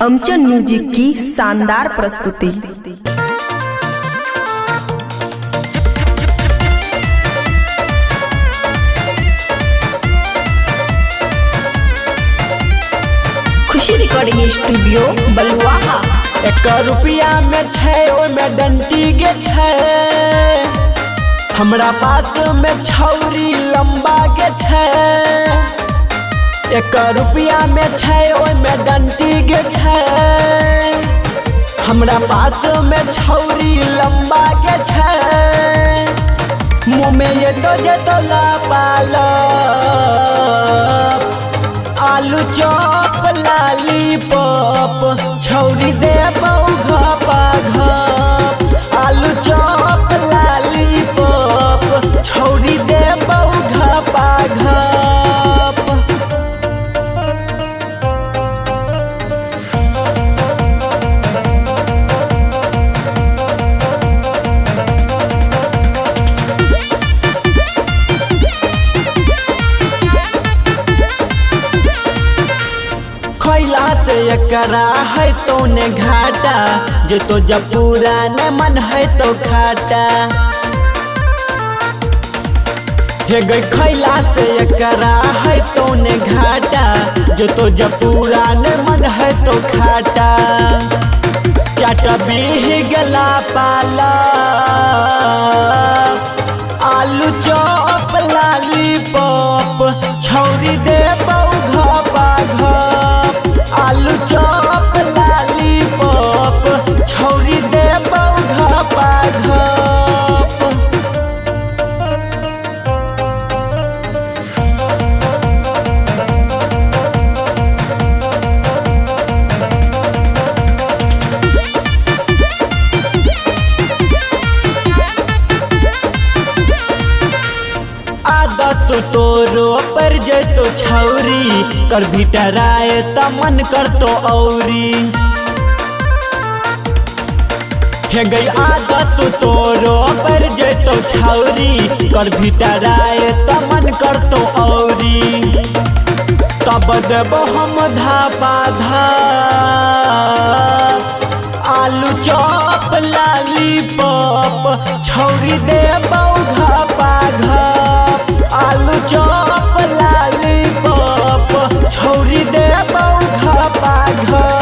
अमचन music की शानदार प्रस्तुति। खुशी रिकॉर्डिंग स्टूडियो बलुआहा। 1 रुपया में छै ओमे डंटी के छै, हमरा पास में छौरी लंबा के छै। 1 रुपया में छै ओमे डंटी के छै, हमरा पास में छौरी लंबा के छै। मुँह में ये तो ला पाला आलू चॉप लॉलीपॉप छौरी दे घपा घप। आलू चॉप लॉलीपॉप छौरी दे घपा घप। खैला से एकरा है तो ने घाटा, जो तो जब पूरा ने मन है तो खाटा। हे गई खैला से एकरा है तो ने घाटा, जो तो जब पूरा ने मन है तो खाटा। चाटा भी गला पाला आलू चॉप लॉलीपॉप छौरी दे घपा घप। आलू चॉप लॉलीपॉप छौरी दे घपा घप। आदत तोरो पर जतो छौरी कर भी डराए त मन कर तो औरी। हे गई आदत तोरो पर जतो छौरी कर भी डराए त मन कर तो औरी। तब देबो हम धापा धा आलू चॉप लॉलीपॉप छौरी दे घपा घप। आलू चॉप लॉलीपॉप छौरी दे घपा घप।